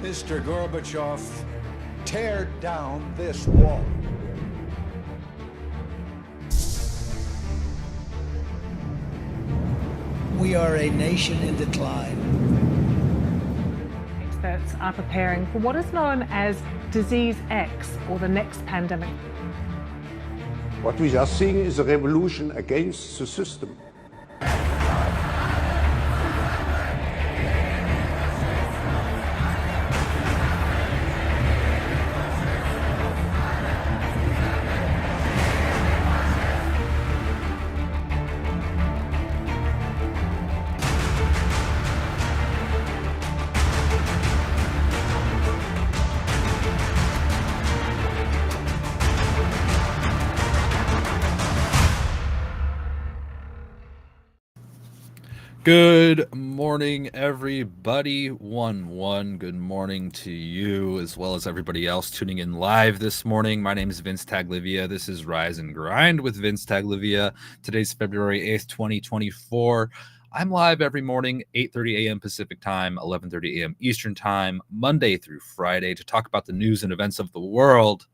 Mr. Gorbachev, tear down this wall. We are a nation in decline. Experts are preparing for what is known as Disease X, or the next pandemic. What we are seeing is a revolution against the system. Good morning, everybody. 1-1. Good morning to you, as well as everybody else tuning in live this morning. My name is Vince Taglivia. This is Rise and Grind with Vince Taglivia. Today's February 8th, 2024. I'm live every morning, 8:30 a.m. Pacific time, 11:30 a.m. Eastern time, Monday through Friday, to talk about the news and events of the world.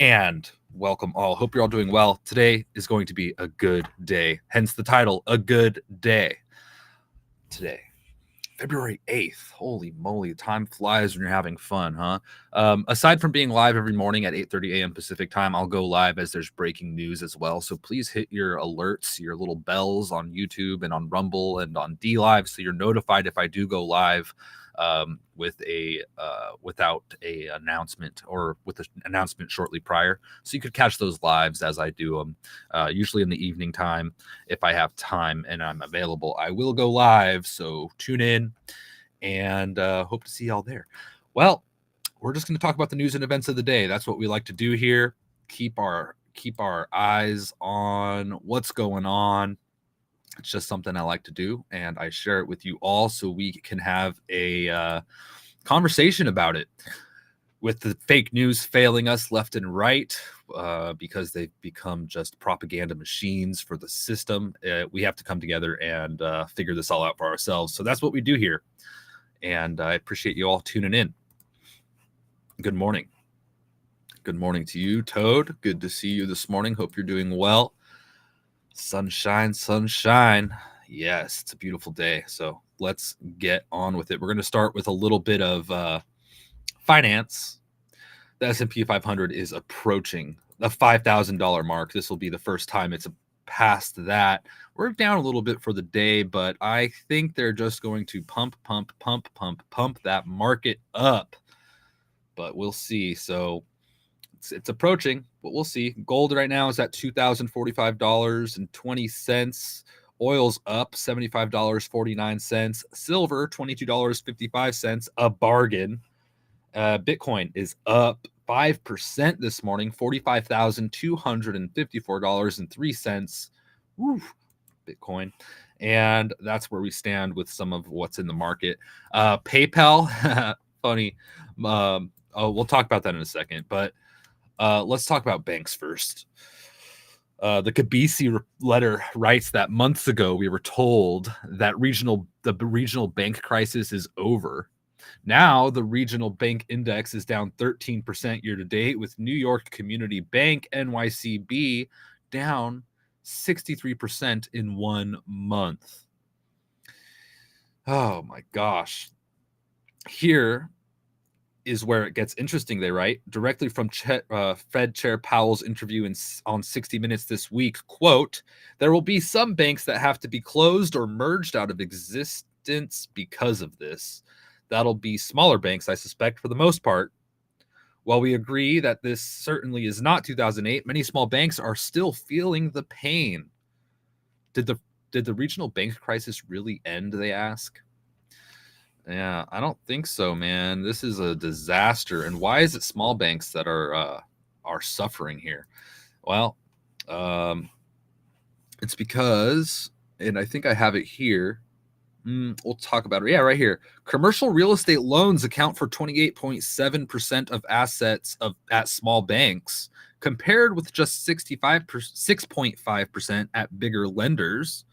And welcome all. Hope you're all doing well. Today is going to be a good day. Hence the title, A Good Day. Today, February 8th. Holy moly, time flies when you're having fun, huh? Aside from being live every morning at 8:30 a.m. Pacific time, I'll go live as there's breaking news as well. So please hit your alerts, your little bells on YouTube and on Rumble and on DLive, so you're notified if I do go live without a announcement, or with an announcement shortly prior, so you could catch those lives as I do them, usually in the evening time. If I have time and I'm available, I will go live, so tune in, and hope to see y'all there. Well, we're just going to talk about the news and events of the day. That's what we like to do here. Keep our eyes on what's going on. It's just something I like to do, and I share it with you all so we can have a conversation about it. With the fake news failing us left and right, because they've become just propaganda machines for the system, we have to come together and figure this all out for ourselves. So that's what we do here, and I appreciate you all tuning in. Good morning. Good morning to you, Toad. Good to see you this morning. Hope you're doing well. Sunshine, sunshine. Yes, it's a beautiful day. So let's get on with it. We're going to start with a little bit of finance. The S&P 500 is approaching the $5,000 mark. This will be the first time it's past that. We're down a little bit for the day, but I think they're just going to pump that market up. But we'll see. So it's approaching, but we'll see. Gold right now is at $2,045.20. Oil's up $75.49. Silver, $22.55, a bargain. Bitcoin is up 5% this morning, $45,254.03. Woo, Bitcoin. And that's where we stand with some of what's in the market. PayPal, funny. We'll talk about that in a second, but let's talk about banks first. The Kabisi letter writes that months ago we were told that the regional bank crisis is over. Now the regional bank index is down 13% year to date, with New York Community Bank, NYCB, down 63% in 1 month. Oh my gosh. Here is where it gets interesting, they write, directly from Fed Chair Powell's interview on 60 Minutes this week, quote, "There will be some banks that have to be closed or merged out of existence because of this. That'll be smaller banks, I suspect, for the most part. While we agree that this certainly is not 2008, many small banks are still feeling the pain." Did the regional bank crisis really end, they ask? Yeah, I don't think so, man. This is a disaster. And why is it small banks that are suffering here? Well, it's because, and I think I have it here. We'll talk about it. Yeah, right here. Commercial real estate loans account for 28.7% of assets at small banks, compared with just 6.5% at bigger lenders.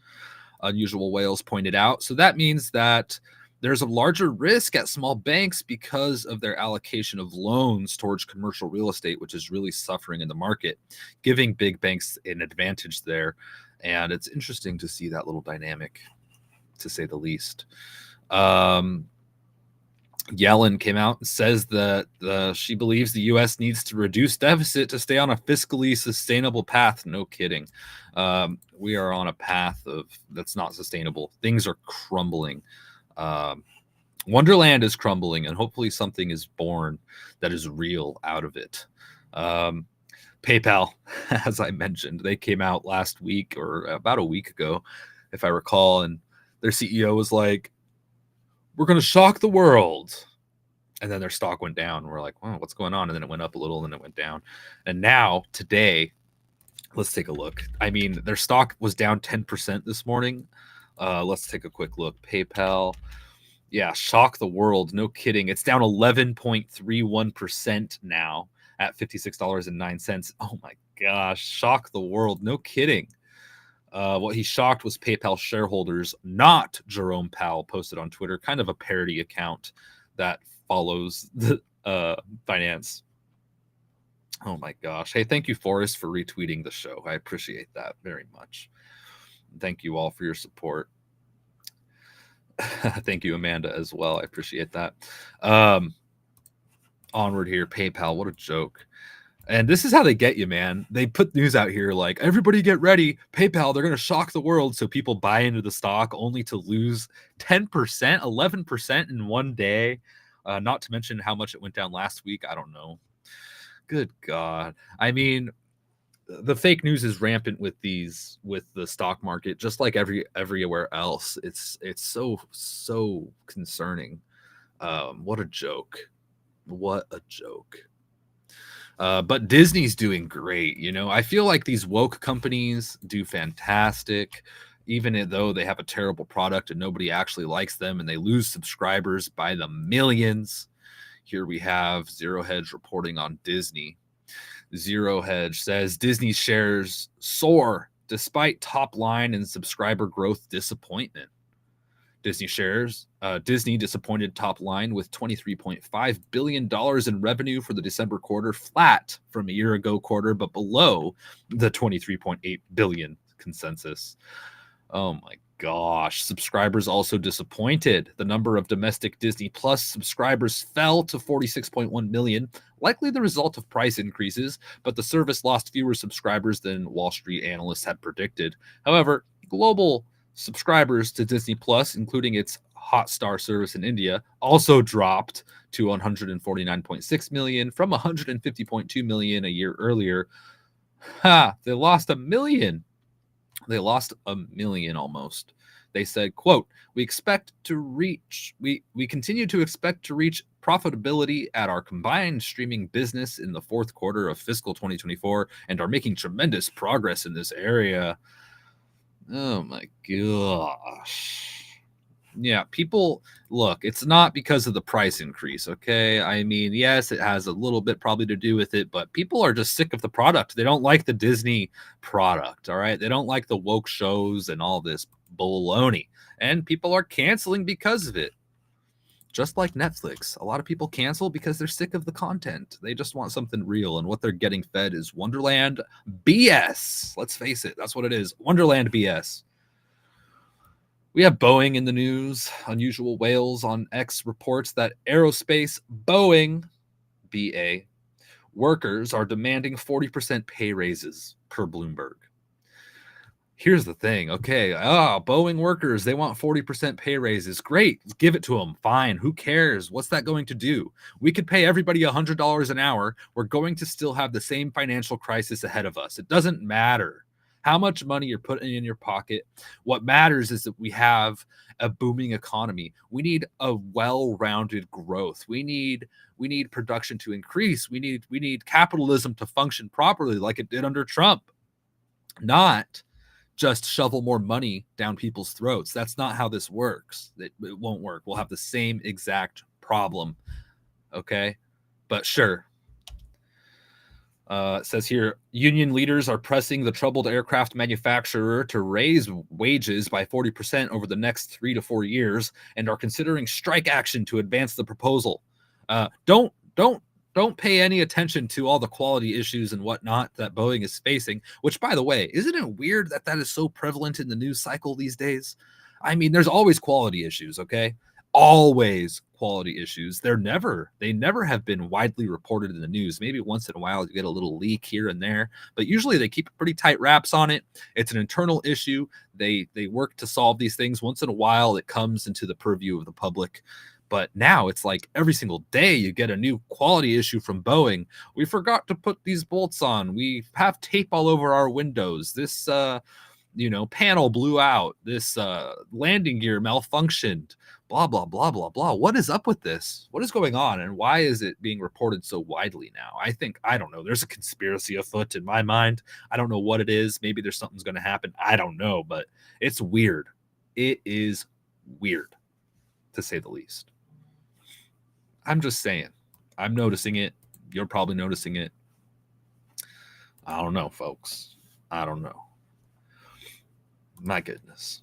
Unusual Whales pointed out. So that means that there's a larger risk at small banks because of their allocation of loans towards commercial real estate, which is really suffering in the market, giving big banks an advantage there. And it's interesting to see that little dynamic, to say the least. Yellen came out and says that she believes the U.S. needs to reduce deficit to stay on a fiscally sustainable path. No kidding. We are on a path that's not sustainable. Things are crumbling. Wonderland is crumbling, and hopefully something is born that is real out of it. PayPal, as I mentioned, they came out last week or about a week ago, if I recall, and their CEO was like, we're going to shock the world. And then their stock went down. We're like, wow, what's going on? And then it went up a little and then it went down. And now today, let's take a look. I mean, their stock was down 10% this morning. Let's take a quick look. PayPal. Yeah, shock the world. No kidding. It's down 11.31% now at $56.09. Oh my gosh. Shock the world. No kidding. What he shocked was PayPal shareholders, not Jerome Powell, posted on Twitter, kind of a parody account that follows the finance. Oh my gosh. Hey, thank you, Forrest, for retweeting the show. I appreciate that very much. Thank you all for your support. Thank you, Amanda, as well. I appreciate that. Onward here, PayPal. What a joke. And this is how they get you, man. They put news out here like, everybody get ready. PayPal, they're going to shock the world. So people buy into the stock only to lose 10%, 11% in one day. Not to mention how much it went down last week. I don't know. Good God. I mean, the fake news is rampant with the stock market, just like everywhere else. It's so concerning. What a joke. What a joke. But Disney's doing great. You know, I feel like these woke companies do fantastic, even though they have a terrible product and nobody actually likes them and they lose subscribers by the millions. Here we have Zero Hedge reporting on Disney. Zero Hedge says Disney shares soar despite top line and subscriber growth disappointment. Disney disappointed top line with $23.5 billion in revenue for the December quarter, flat from a year ago quarter, but below the $23.8 billion consensus. Oh my gosh. Subscribers also disappointed. The number of domestic Disney Plus subscribers fell to 46.1 million, likely the result of price increases, but the service lost fewer subscribers than Wall Street analysts had predicted. However, global subscribers to Disney Plus, including its Hotstar service in India, also dropped to 149.6 million from 150.2 million a year earlier. They lost a million. They lost a million almost. They said, quote, we continue to expect to reach profitability at our combined streaming business in the fourth quarter of fiscal 2024 and are making tremendous progress in this area. Oh my gosh. Yeah, people, look, it's not because of the price increase, okay? I mean, yes, it has a little bit probably to do with it, but people are just sick of the product. They don't like the Disney product, all right? They don't like the woke shows and all this baloney. And people are canceling because of it. Just like Netflix. A lot of people cancel because they're sick of the content. They just want something real, and what they're getting fed is Wonderland BS. Let's face it, that's what it is. Wonderland BS. We have Boeing in the news. Unusual Whales on X reports that aerospace Boeing, BA, workers are demanding 40% pay raises per Bloomberg. Here's the thing. Okay. Boeing workers, they want 40% pay raises. Great. Give it to them. Fine. Who cares? What's that going to do? We could pay everybody $100 an hour. We're going to still have the same financial crisis ahead of us. It doesn't matter how much money you're putting in your pocket. What matters is that we have a booming economy. We need a well-rounded growth. We need production to increase. We need capitalism to function properly like it did under Trump. Not just shovel more money down people's throats. That's not how this works. It won't work. We'll have the same exact problem. Okay? But sure. It says here, union leaders are pressing the troubled aircraft manufacturer to raise wages by 40% over the next 3 to 4 years and are considering strike action to advance the proposal. Don't pay any attention to all the quality issues and whatnot that Boeing is facing, which, by the way, isn't it weird that that is so prevalent in the news cycle these days? I mean, there's always quality issues, okay? Always quality issues. They never have been widely reported in the news. Maybe once in a while you get a little leak here and there, but usually they keep pretty tight wraps on it. It's an internal issue. They work to solve these things. Once in a while it comes into the purview of the public. But now it's like every single day you get a new quality issue from Boeing. We forgot to put these bolts on. We have tape all over our windows. This panel blew out. This landing gear malfunctioned. Blah, blah, blah, blah, blah. What is up with this? What is going on? And why is it being reported so widely now? I don't know. There's a conspiracy afoot in my mind. I don't know what it is. Maybe there's something's going to happen. I don't know, but it's weird. It is weird, to say the least. I'm just saying. I'm noticing it. You're probably noticing it. I don't know, folks. I don't know. My goodness.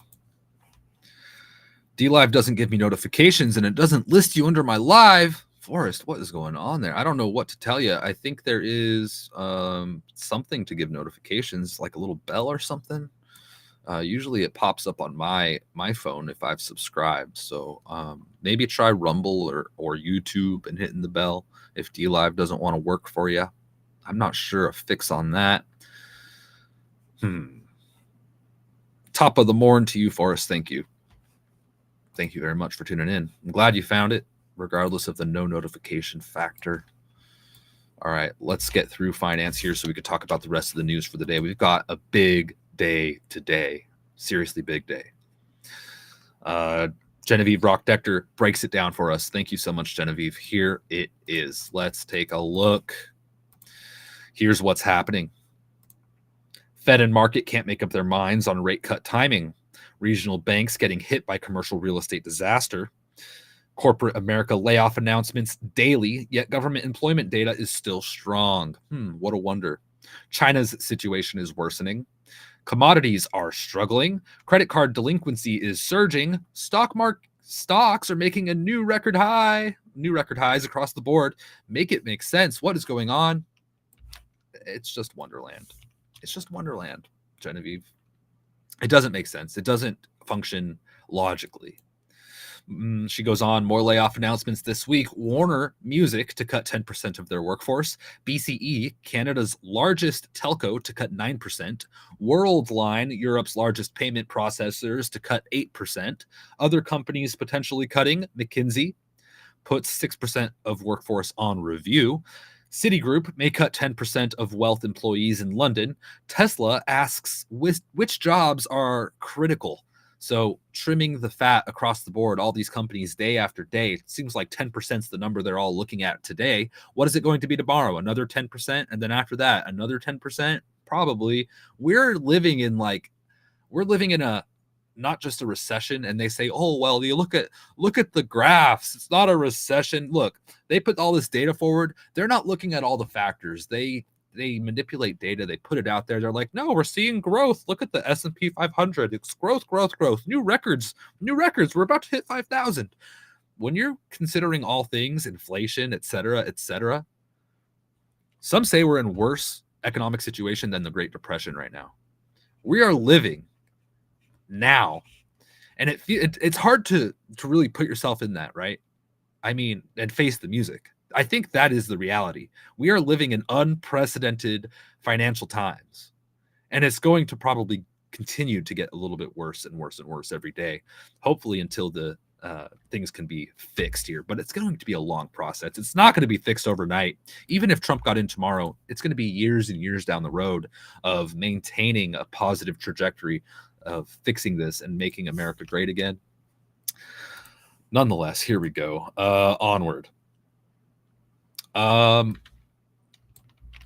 DLive doesn't give me notifications and it doesn't list you under my live. Forrest, what is going on there? I don't know what to tell you. I think there is something to give notifications, like a little bell or something. Usually it pops up on my phone if I've subscribed. So maybe try Rumble or YouTube and hitting the bell if DLive doesn't want to work for you. I'm not sure a fix on that. Top of the morn to you, Forrest. Thank you. Thank you very much for tuning in. I'm glad you found it, regardless of the no notification factor. All right, let's get through finance here so we could talk about the rest of the news for the day. We've got a big day today. Seriously big day. Genevieve Rockdecker breaks it down for us. Thank you so much, Genevieve. Here it is. Let's take a look. Here's what's happening. Fed and market can't make up their minds on rate cut timing. Regional banks getting hit by commercial real estate disaster. Corporate America layoff announcements daily, yet government employment data is still strong. What a wonder. China's situation is worsening. Commodities are struggling. Credit card delinquency is surging. Stocks are making a new record high. New record highs across the board. Make it make sense. What is going on? It's just Wonderland. It's just Wonderland, Genevieve. It doesn't make sense. It doesn't function logically. She goes on, more layoff announcements this week. Warner Music to cut 10% of their workforce. BCE, Canada's largest telco, to cut 9%. Worldline, Europe's largest payment processors, to cut 8%. Other companies potentially cutting. McKinsey puts 6% of workforce on review. Citigroup may cut 10% of wealth employees in London. Tesla asks which jobs are critical. So trimming the fat across the board, all these companies day after day, it seems like 10% is the number they're all looking at today. What is it going to be tomorrow? Another 10%? And then after that, another 10%? Probably. We're living in a not just a recession, and they say, oh, well, you look at the graphs. It's not a recession. Look, they put all this data forward. They're not looking at all the factors. They manipulate data. They put it out there. They're like, no, we're seeing growth. Look at the S&P 500. It's growth. New records. We're about to hit 5,000. When you're considering all things, inflation, et cetera, some say we're in worse economic situation than the Great Depression right now. We are living now, and it's hard to really put yourself in that, right? I mean, and face the music. I think that is the reality. We are living in unprecedented financial times, and it's going to probably continue to get a little bit worse and worse and worse every day, hopefully until the things can be fixed here. But it's going to be a long process. It's not going to be fixed overnight. Even if Trump got in tomorrow, it's going to be years and years down the road of maintaining a positive trajectory of fixing this and making America great again. Nonetheless, here we go. Onward.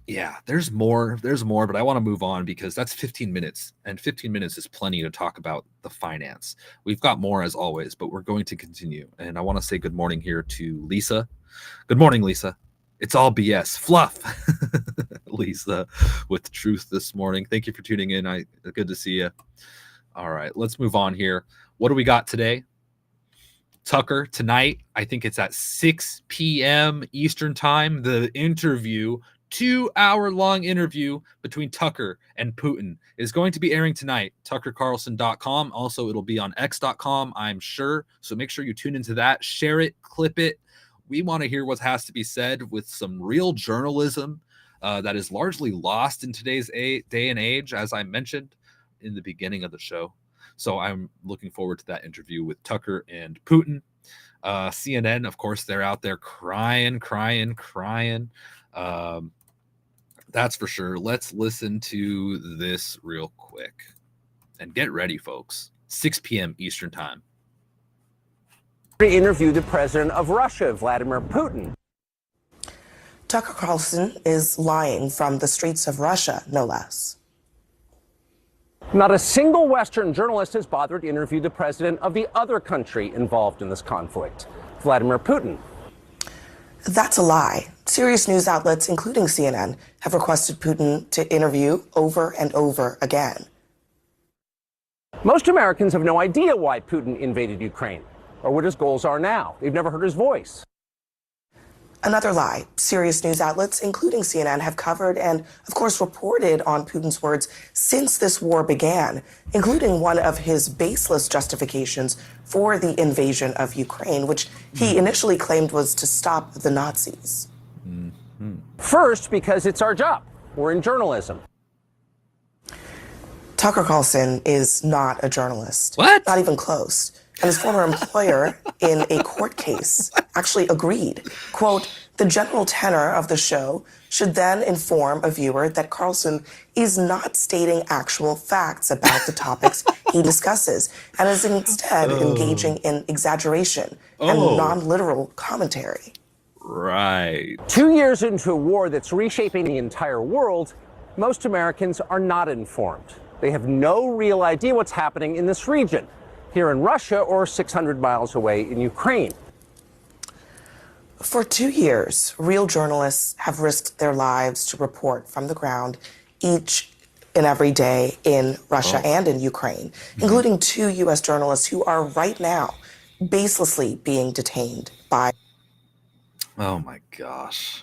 Yeah, there's more, but I want to move on because that's 15 minutes, and 15 minutes is plenty to talk about the finance. We've got more as always, but we're going to continue. And I want to say good morning here to Lisa. Good morning, Lisa. It's all BS. Fluff. Lisa with Truth this morning. Thank you for tuning in. Good to see you. All right, let's move on here. What do we got today? Tucker tonight, I think it's at 6 p.m. Eastern time. The interview, 2-hour-long interview between Tucker and Putin is going to be airing tonight. TuckerCarlson.com. Also, it'll be on X.com, I'm sure. So make sure you tune into that. Share it, clip it. We want to hear what has to be said with some real journalism that is largely lost in today's day and age, as I mentioned in the beginning of the show. So I'm looking forward to that interview with Tucker and Putin. CNN, of course, they're out there crying. That's for sure. Let's listen to this real quick. And get ready, folks. 6 p.m. Eastern time. To interview the president of Russia, Vladimir Putin. Tucker Carlson is lying from the streets of Russia, no less. Not a single Western journalist has bothered to interview the president of the other country involved in this conflict, Vladimir Putin. That's a lie. Serious news outlets, including CNN, have requested Putin to interview over and over again. Most Americans have no idea why Putin invaded Ukraine or what his goals are now. They've never heard his voice. Another lie. Serious news outlets, including CNN, have covered and, of course, reported on Putin's words since this war began, including one of his baseless justifications for the invasion of Ukraine, which he initially claimed was to stop the Nazis. First, because it's our job. We're in journalism. Tucker Carlson is not a journalist. What? Not even close. And his former employer in a court case actually agreed. Quote, the general tenor of the show should then inform a viewer that Carlson is not stating actual facts about the topics he discusses and is instead engaging in exaggeration and non-literal commentary. Right. 2 years into a war that's reshaping the entire world, most Americans are not informed. They have no real idea what's happening in this region, here in Russia or 600 miles away in Ukraine. For 2 years, real journalists have risked their lives to report from the ground each and every day in Russia and in Ukraine, including 2 U.S. journalists who are right now baselessly being detained by. Oh my gosh.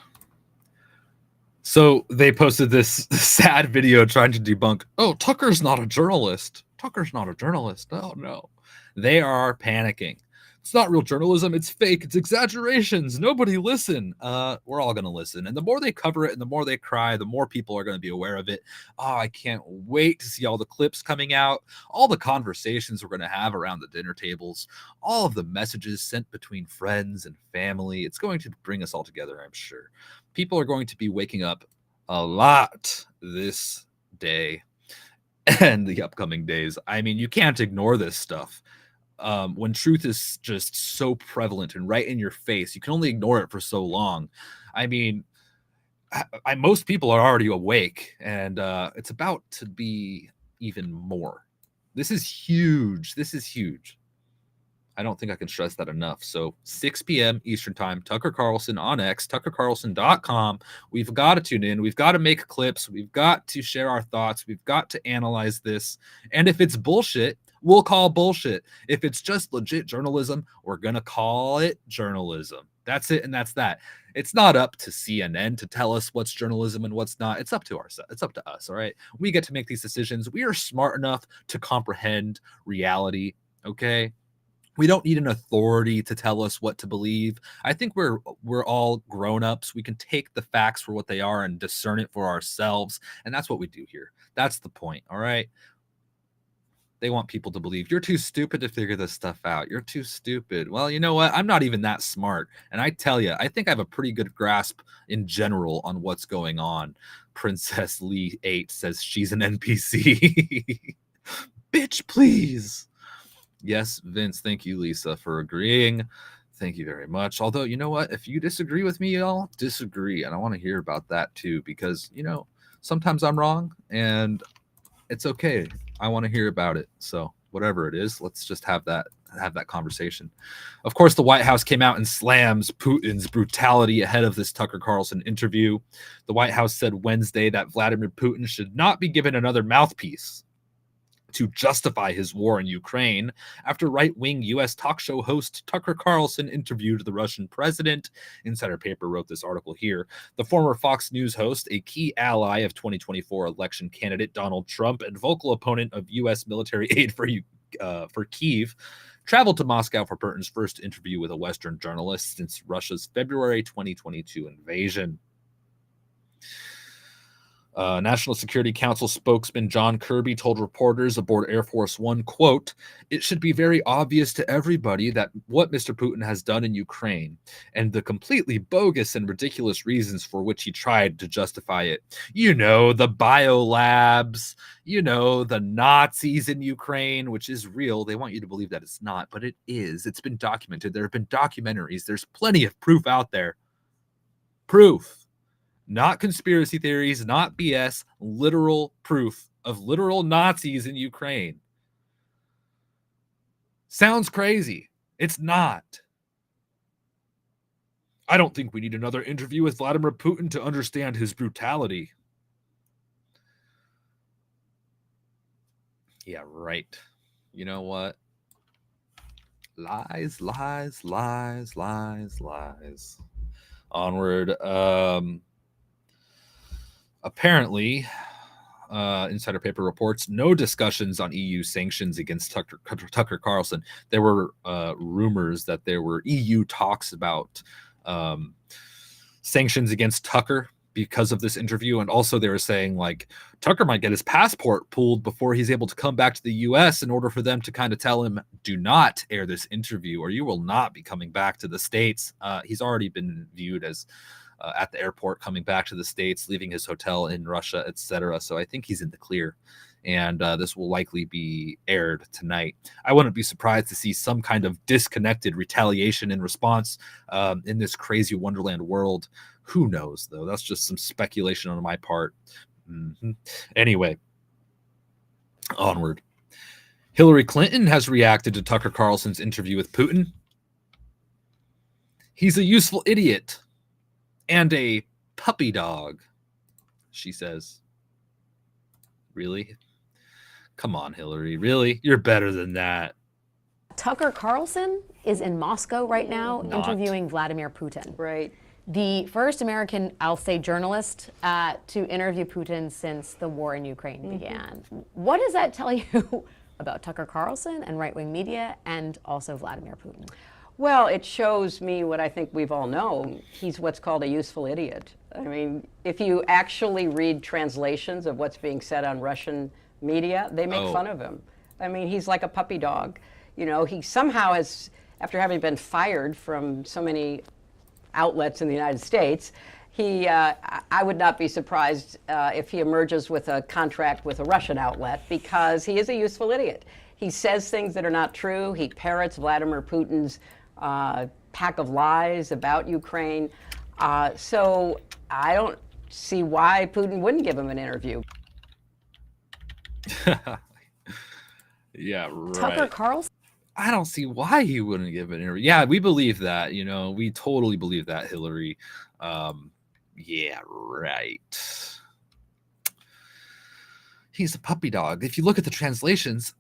So they posted this sad video trying to debunk, oh, Tucker's not a journalist. Tucker's not a journalist. Oh no. They are panicking. It's not real journalism. It's fake. It's exaggerations. Nobody listen. We're all going to listen. And the more they cover it and the more they cry, the more people are going to be aware of it. Oh, I can't wait to see all the clips coming out, all the conversations we're going to have around the dinner tables, all of the messages sent between friends and family. It's going to bring us all together, I'm sure. People are going to be waking up a lot this day and the upcoming days. I mean, you can't ignore this stuff. When truth is just so prevalent and right in your face, you can only ignore it for so long. I mean, most people are already awake, and it's about to be even more. This is huge. This is huge. I don't think I can stress that enough. So 6 p.m. Eastern time, Tucker Carlson on X, TuckerCarlson.com. We've got to tune in. We've got to make clips. We've got to share our thoughts. We've got to analyze this. And if it's bullshit, we'll call bullshit. If it's just legit journalism, we're going to call it journalism. That's it. And that's that. It's not up to CNN to tell us what's journalism and what's not. It's up to ourselves. It's up to us. All right. We get to make these decisions. We are smart enough to comprehend reality. Okay. We don't need an authority to tell us what to believe. I think we're all grown-ups. We can take the facts for what they are and discern it for ourselves. And that's what we do here. That's the point. All right. They want people to believe you're too stupid to figure this stuff out. You're too stupid. Well, you know what? I'm not even that smart. And I tell you, I think I have a pretty good grasp in general on what's going on. Princess Lee 8 says she's an NPC. Bitch, please. Yes, Vince. Thank you, Lisa, for agreeing. Thank you very much. Although, you know what? If you disagree with me, y'all, disagree. And I want to hear about that too, because, you know, sometimes I'm wrong and it's okay. I want to hear about it. So whatever it is, let's just have that have that conversation. Of course, the White House came out and slams Putin's brutality ahead of this Tucker Carlson interview. The White House said Wednesday that Vladimir Putin should not be given another mouthpiece to justify his war in Ukraine after right-wing U.S. talk show host Tucker Carlson interviewed the Russian president. Insider Paper wrote this article here. The former Fox News host, a key ally of 2024 election candidate Donald Trump and vocal opponent of U.S. military aid for Kyiv, traveled to Moscow for Putin's first interview with a Western journalist since Russia's February 2022 invasion. National Security Council spokesman John Kirby told reporters aboard Air Force One, quote, "It should be very obvious to everybody that what Mr. Putin has done in Ukraine and the completely bogus and ridiculous reasons for which he tried to justify it. You know, the biolabs, you know, the Nazis in Ukraine, which is real. They want you to believe that it's not, but it is. It's been documented. There have been documentaries. There's plenty of proof out there. Proof. Not conspiracy theories, not BS, literal proof of literal Nazis in Ukraine. Sounds crazy. It's not. I don't think we need another interview with Vladimir Putin to understand his brutality." Yeah, right. You know what? Lies, lies, lies, lies, lies. Onward. Apparently, Insider Paper reports no discussions on EU sanctions against Tucker Carlson. There were rumors that there were EU talks about sanctions against Tucker because of this interview. And also they were saying like Tucker might get his passport pulled before he's able to come back to the US in order for them to kind of tell him, do not air this interview or you will not be coming back to the States. He's already been viewed as at the airport, coming back to the States, leaving his hotel in Russia, etc. So I think he's in the clear, and this will likely be aired tonight. I wouldn't be surprised to see some kind of disconnected retaliation in response in this crazy Wonderland world. Who knows, though? That's just some speculation on my part. Anyway, onward. Hillary Clinton has reacted to Tucker Carlson's interview with Putin. He's a useful idiot and a puppy dog, she says. Really? Come on, Hillary. Really? You're better than that. Tucker Carlson is in Moscow right now interviewing Vladimir Putin. Right. The first American, I'll say, journalist to interview Putin since the war in Ukraine began. What does that tell you about Tucker Carlson and right-wing media and also Vladimir Putin? Well, it shows me what I think we've all known. He's what's called a useful idiot. I mean, if you actually read translations of what's being said on Russian media, they make fun of him. I mean, he's like a puppy dog. You know, he somehow has, after having been fired from so many outlets in the United States, I would not be surprised if he emerges with a contract with a Russian outlet because he is a useful idiot. He says things that are not true. He parrots Vladimir Putin's pack of lies about Ukraine. So I don't see why Putin wouldn't give him an interview. Yeah, right. Tucker Carlson? I don't see why he wouldn't give an interview. Yeah, we believe that. You know, we totally believe that, Hillary. Yeah, right. He's a puppy dog. If you look at the translations,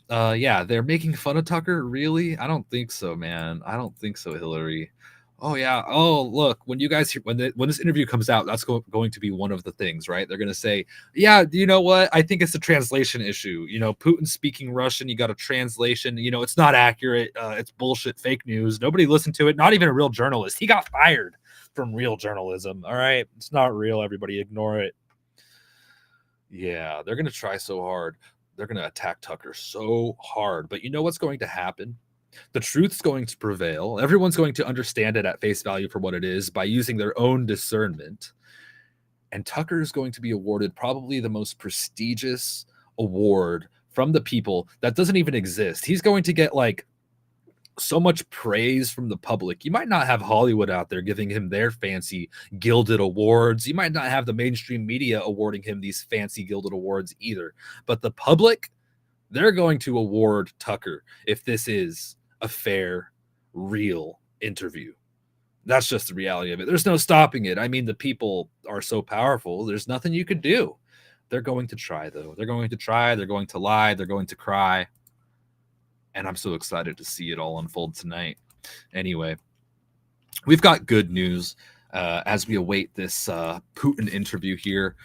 yeah, they're making fun of Tucker. Really? I don't think so, man. I don't think so, Hillary. Oh yeah. Oh look, when you guys when this interview comes out, that's going to be one of the things, right? They're going to say, yeah, you know what? I think it's a translation issue. You know, Putin speaking Russian, you got a translation. You know, it's not accurate. It's bullshit, fake news. Nobody listened to it. Not even a real journalist. He got fired from real journalism. All right, it's not real. Everybody, ignore it. Yeah, they're going to try so hard. They're going to attack Tucker so hard. But you know what's going to happen? The truth's going to prevail. Everyone's going to understand it at face value for what it is by using their own discernment. And Tucker is going to be awarded probably the most prestigious award from the people that doesn't even exist. He's going to get like so much praise from the public. You might not have Hollywood out there giving him their fancy gilded awards. You might not have the mainstream media awarding him these fancy gilded awards either. But the public They're going to award Tucker if this is a fair, real interview. That's just the reality of it. There's no stopping it. I mean, the people are so powerful. There's nothing you could do. They're going to try, though. They're going to try. They're going to lie. They're going to cry. And I'm so excited to see it all unfold tonight. Anyway, we've got good news as we await this Putin interview here.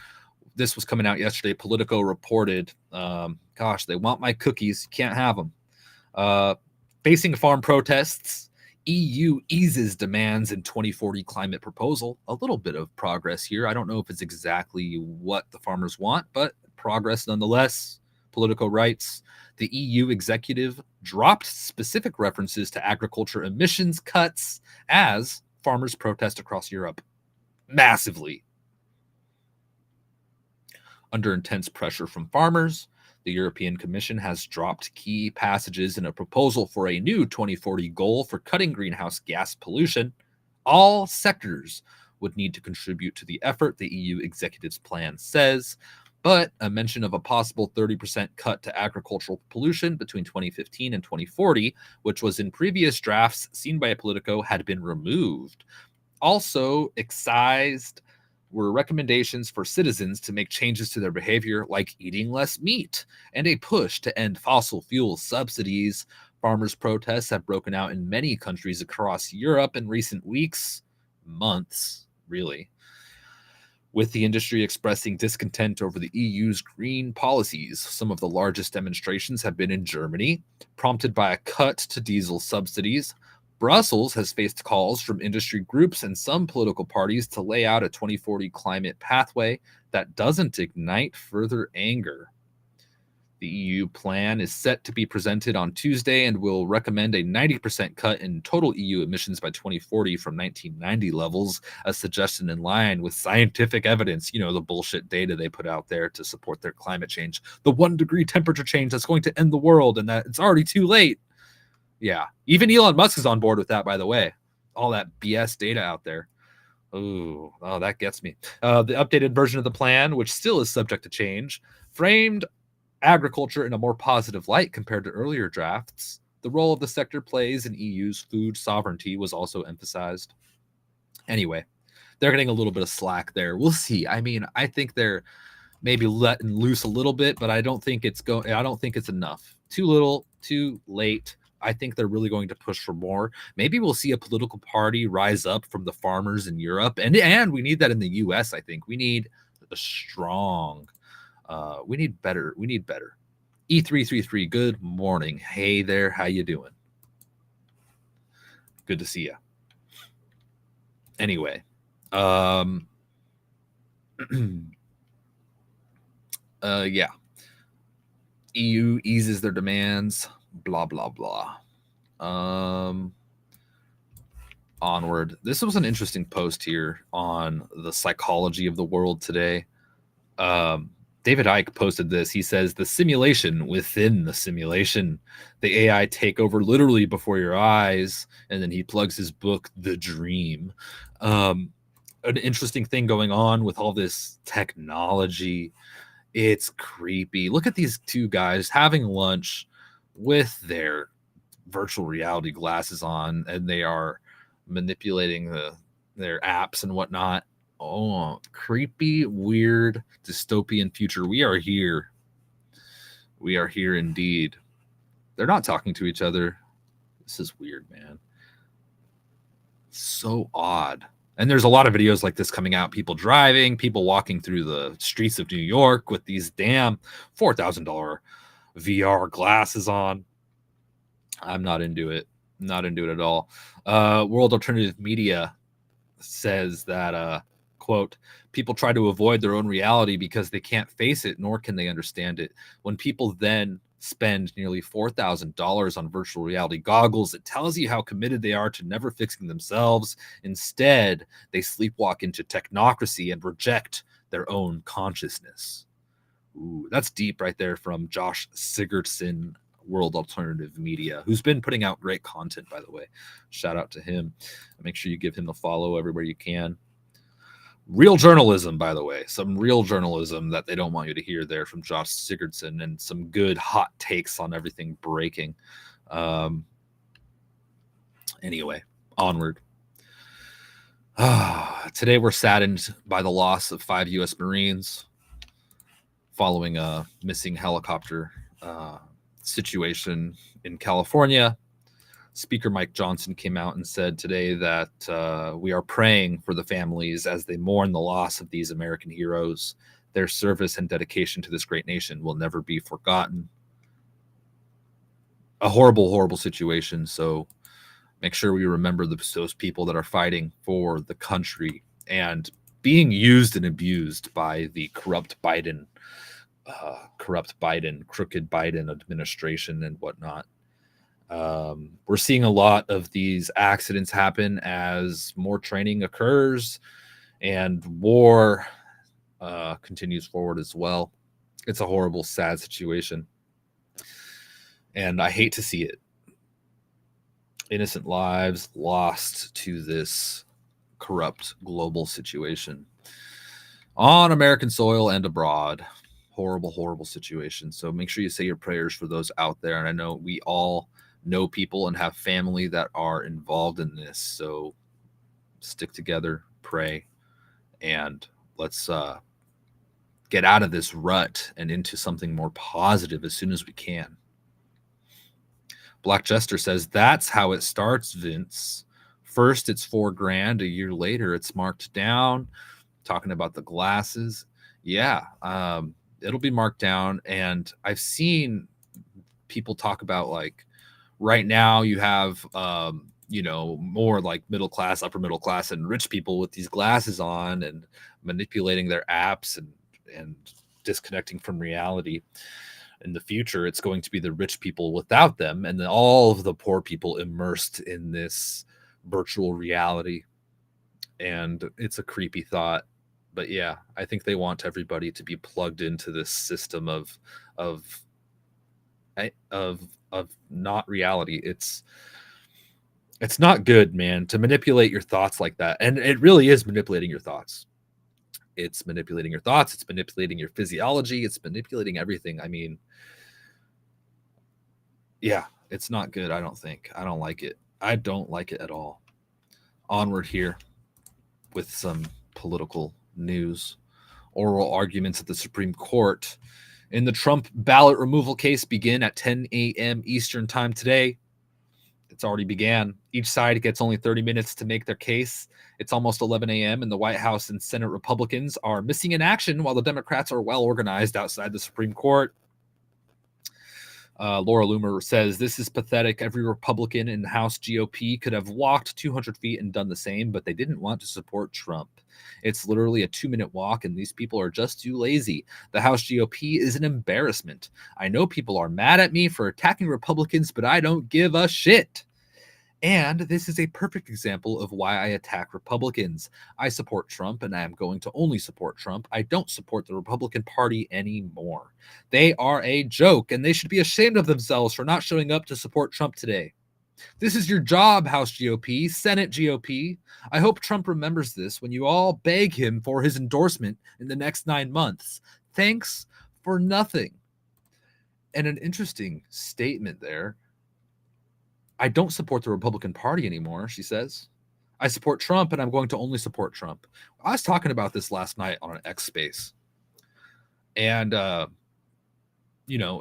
This was coming out yesterday. Politico reported, gosh, they want my cookies. Can't have them. Facing farm protests, EU eases demands in 2040 climate proposal. A little bit of progress here. I don't know if it's exactly what the farmers want, but progress nonetheless. Politico writes, the EU executive dropped specific references to agriculture emissions cuts as farmers protest across Europe massively. Under intense pressure from farmers, the European Commission has dropped key passages in a proposal for a new 2040 goal for cutting greenhouse gas pollution. All sectors would need to contribute to the effort, the EU executive's plan says, but a mention of a possible 30% cut to agricultural pollution between 2015 and 2040, which was in previous drafts seen by Politico, had been removed. Also excised were recommendations for citizens to make changes to their behavior, like eating less meat, and a push to end fossil fuel subsidies. Farmers' protests have broken out in many countries across Europe in recent weeks, months, really, with the industry expressing discontent over the EU's green policies. Some of the largest demonstrations have been in Germany, prompted by a cut to diesel subsidies. Brussels has faced calls from industry groups and some political parties to lay out a 2040 climate pathway that doesn't ignite further anger. The EU plan is set to be presented on Tuesday and will recommend a 90% cut in total EU emissions by 2040 from 1990 levels, a suggestion in line with scientific evidence, the bullshit data they put out there to support their climate change, the 1 degree temperature change that's going to end the world and that it's already too late. Yeah, even Elon Musk is on board with that, by the way. All that BS data out there. Oh, that gets me. The updated version of the plan, which still is subject to change, framed agriculture in a more positive light compared to earlier drafts. The role of the sector plays in EU's food sovereignty was also emphasized. Anyway, they're getting a little bit of slack there. We'll see. I mean, I think they're maybe letting loose a little bit, but I don't think it's enough. Too little, too late. I think they're really going to push for more. Maybe we'll see a political party rise up from the farmers in Europe. And we need that in the US, I think. We need a strong, we need better. E333, good morning. Hey there, how you doing? Good to see you. Anyway, yeah. EU eases their demands. Blah blah blah. Onward. This was an interesting post here on the psychology of the world today. David Icke posted this. He says, the simulation within the simulation, the AI take over literally before your eyes. And then he plugs his book, The Dream. An interesting thing going on with all this technology. It's creepy. Look at these two guys having lunch with their virtual reality glasses on, and they are manipulating their apps and whatnot. Oh, creepy, weird, dystopian future. We are here. We are here indeed. They're not talking to each other. This is weird, man. So odd. And there's a lot of videos like this coming out. People driving, people walking through the streets of New York with these damn $4,000 VR glasses on. I'm not into it. Not into it at all. World Alternative Media says that, quote, people try to avoid their own reality because they can't face it, nor can they understand it. When people then spend nearly $4,000 on virtual reality goggles, it tells you how committed they are to never fixing themselves. Instead, they sleepwalk into technocracy and reject their own consciousness. Ooh, that's deep right there from Josh Sigurdson, World Alternative Media, who's been putting out great content, by the way. Shout out to him. Make sure you give him a follow everywhere you can. Real journalism, by the way, some real journalism that they don't want you to hear there from Josh Sigurdson, and some good hot takes on everything breaking. Anyway, onward. Today we're saddened by the loss of 5 U.S. Marines following a missing helicopter situation in California. Speaker Mike Johnson came out and said today that we are praying for the families as they mourn the loss of these American heroes. Their service and dedication to this great nation will never be forgotten. A horrible, horrible situation. So make sure we remember those people that are fighting for the country and being used and abused by the crooked Biden administration and whatnot. We're seeing a lot of these accidents happen as more training occurs and war continues forward as well. It's a horrible, sad situation. And I hate to see it. Innocent lives lost to this corrupt global situation on American soil and abroad. Horrible, horrible situation. So make sure you say your prayers for those out there. And I know we all know people and have family that are involved in this. So stick together, pray, and let's get out of this rut and into something more positive as soon as we can. Black Jester says, that's how it starts, Vince. First, it's $4,000. A year later, it's marked down. Talking about the glasses. Yeah, it'll be marked down. And I've seen people talk about, like, right now you have, more like middle class, upper middle class, and rich people with these glasses on and manipulating their apps and disconnecting from reality. In the future, it's going to be the rich people without them, and then all of the poor people immersed in this virtual reality. And it's a creepy thought, but yeah, I think they want everybody to be plugged into this system of not reality. It's not good, man, to manipulate your thoughts like that. And it really is manipulating your thoughts. It's manipulating your thoughts. It's manipulating your physiology. It's manipulating everything. I mean, yeah, it's not good. I don't think. I don't like it. I don't like it at all. Onward here with some political news. Oral arguments at the Supreme Court in the Trump ballot removal case begin at 10 a.m. Eastern time today. It's already began. Each side gets only 30 minutes to make their case. It's almost 11 a.m. and the White House and Senate Republicans are missing in action while the Democrats are well organized outside the Supreme Court. Laura Loomer says, this is pathetic. Every Republican in the House GOP could have walked 200 feet and done the same, but they didn't want to support Trump. It's literally a 2-minute walk, and these people are just too lazy. The House GOP is an embarrassment. I know people are mad at me for attacking Republicans, but I don't give a shit. And this is a perfect example of why I attack Republicans. I support Trump, and I am going to only support Trump. I don't support the Republican Party anymore. They are a joke, and they should be ashamed of themselves for not showing up to support Trump today. This is your job, House GOP, Senate GOP. I hope Trump remembers this when you all beg him for his endorsement in the next 9 months. Thanks for nothing. And an interesting statement there. I don't support the Republican Party anymore, she says. I support Trump, and I'm going to only support Trump. I was talking about this last night on an X Space. And,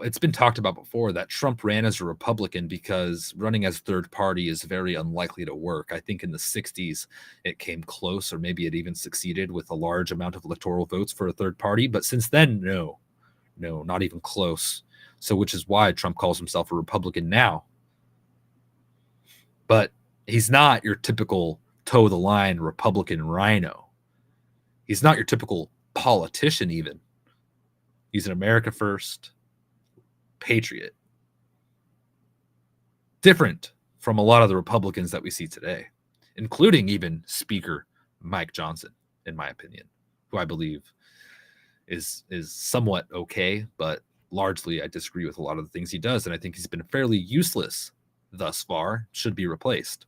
it's been talked about before that Trump ran as a Republican because running as third party is very unlikely to work. I think in the 60s it came close, or maybe it even succeeded with a large amount of electoral votes for a third party. But since then, no, not even close. So which is why Trump calls himself a Republican now. But he's not your typical toe-the-line Republican rhino. He's not your typical politician even. He's an America First patriot. Different from a lot of the Republicans that we see today, including even Speaker Mike Johnson, in my opinion, who I believe is somewhat okay, but largely I disagree with a lot of the things he does, and I think he's been fairly useless thus far, should be replaced.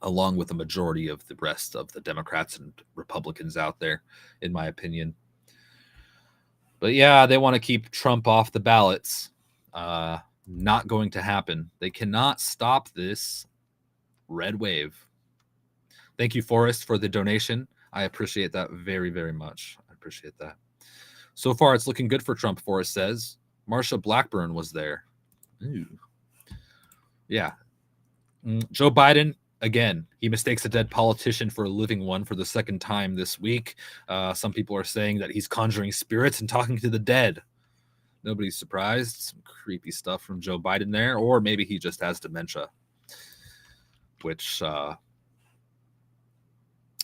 along with the majority of the rest of the Democrats and Republicans out there, in my opinion. But yeah, they want to keep Trump off the ballots. Not going to happen. They cannot stop this red wave. Thank you, Forrest, for the donation. I appreciate that very, very much. I appreciate that. So far, it's looking good for Trump, Forrest says. Marsha Blackburn was there. Ooh. Yeah. Joe Biden, again, he mistakes a dead politician for a living one for the second time this week. Some people are saying that he's conjuring spirits and talking to the dead. Nobody's surprised. Some creepy stuff from Joe Biden there. Or maybe he just has dementia, which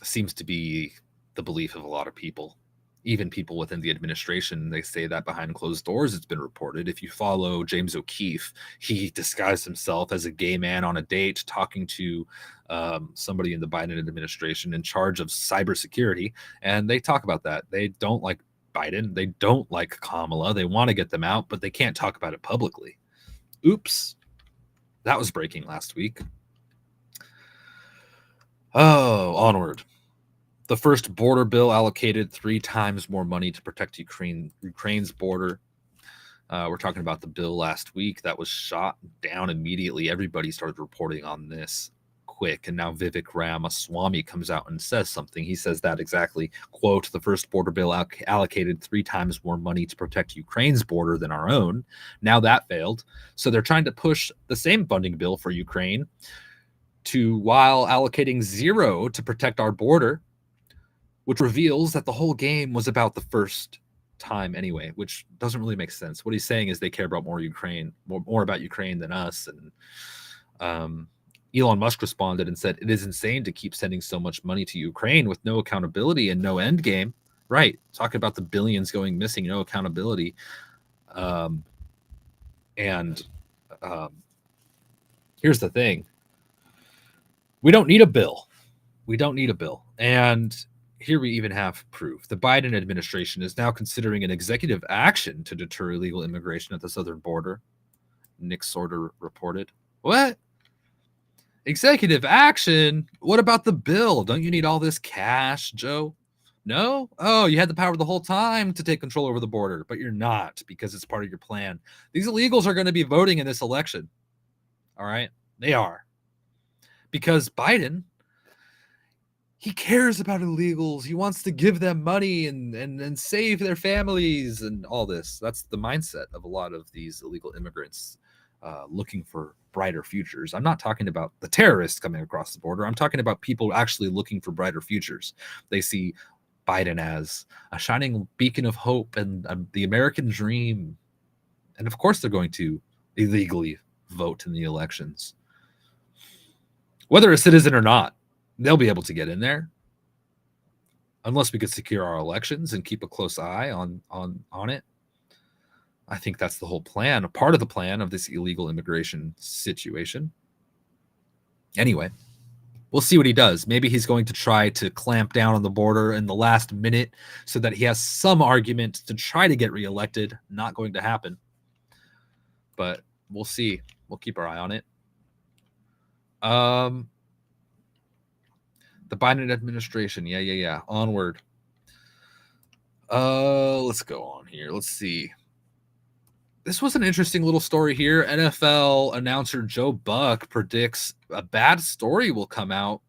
seems to be the belief of a lot of people. Even people within the administration, they say that behind closed doors, it's been reported. If you follow James O'Keefe, he disguised himself as a gay man on a date talking to somebody in the Biden administration in charge of cybersecurity. And they talk about that. They don't like Biden. They don't like Kamala. They want to get them out, but they can't talk about it publicly. Oops. That was breaking last week. Oh, onward. The first border bill allocated 3 times more money to protect Ukraine's border. We're talking about the bill last week that was shot down immediately. Everybody started reporting on this quick. And now Vivek Ramaswamy comes out and says something. He says that exactly, quote, the first border bill allocated 3 times more money to protect Ukraine's border than our own. Now that failed. So they're trying to push the same funding bill for Ukraine while allocating 0 to protect our border, which reveals that the whole game was about the first time anyway, which doesn't really make sense. What he's saying is they care about more about Ukraine than us. And Elon Musk responded and said, it is insane to keep sending so much money to Ukraine with no accountability and no end game. Right. Talking about the billions going missing, no accountability. Here's the thing. We don't need a bill. We don't need a bill. And here we even have proof. The Biden administration is now considering an executive action to deter illegal immigration at the southern border. Nick Sorter reported. What? Executive action? What about the bill? Don't you need all this cash, Joe? No? Oh, you had the power the whole time to take control over the border, but you're not because it's part of your plan. These illegals are going to be voting in this election. All right? They are. Because Biden, he cares about illegals. He wants to give them money and save their families and all this. That's the mindset of a lot of these illegal immigrants looking for brighter futures. I'm not talking about the terrorists coming across the border. I'm talking about people actually looking for brighter futures. They see Biden as a shining beacon of hope and the American dream. And of course, they're going to illegally vote in the elections. Whether a citizen or not, they'll be able to get in there unless we could secure our elections and keep a close eye on it. I think that's the whole plan, a part of the plan of this illegal immigration situation. Anyway, we'll see what he does. Maybe he's going to try to clamp down on the border in the last minute so that he has some argument to try to get reelected. Not going to happen. But we'll see. We'll keep our eye on it. The Biden administration. Yeah. Onward. Let's go on here. Let's see. This was an interesting little story here. NFL announcer Joe Buck predicts a bad story will come out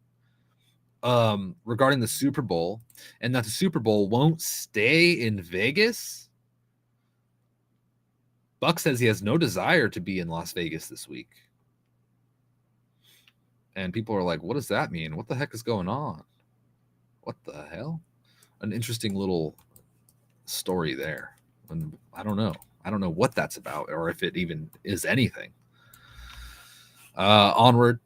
regarding the Super Bowl, and that the Super Bowl won't stay in Vegas. Buck says he has no desire to be in Las Vegas this week. And people are like, what does that mean? What the heck is going on? What the hell? An interesting little story there. And I don't know. I don't know what that's about or if it even is anything. Onward.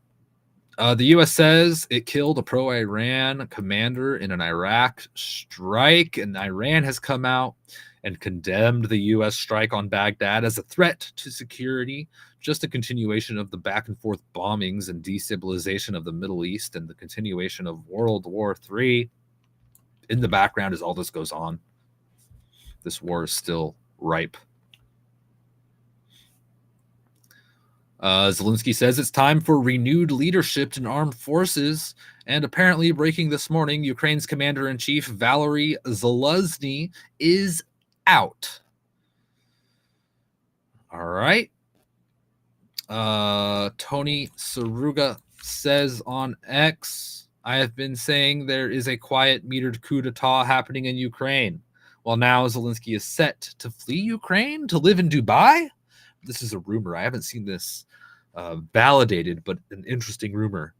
The U.S. says it killed a pro-Iran commander in an Iraq strike, and Iran has come out and condemned the U.S. strike on Baghdad as a threat to security, just a continuation of the back-and-forth bombings and destabilization of the Middle East and the continuation of World War III. In the background, as all this goes on, this war is still ripe. Zelensky says it's time for renewed leadership in armed forces. And apparently, breaking this morning, Ukraine's commander-in-chief, Valery Zaluzny, is out. All right. Tony Saruga says on X, I have been saying there is a quiet metered coup d'etat happening in Ukraine. Well, now Zelensky is set to flee Ukraine to live in Dubai. This is a rumor. I haven't seen this validated, but an interesting rumor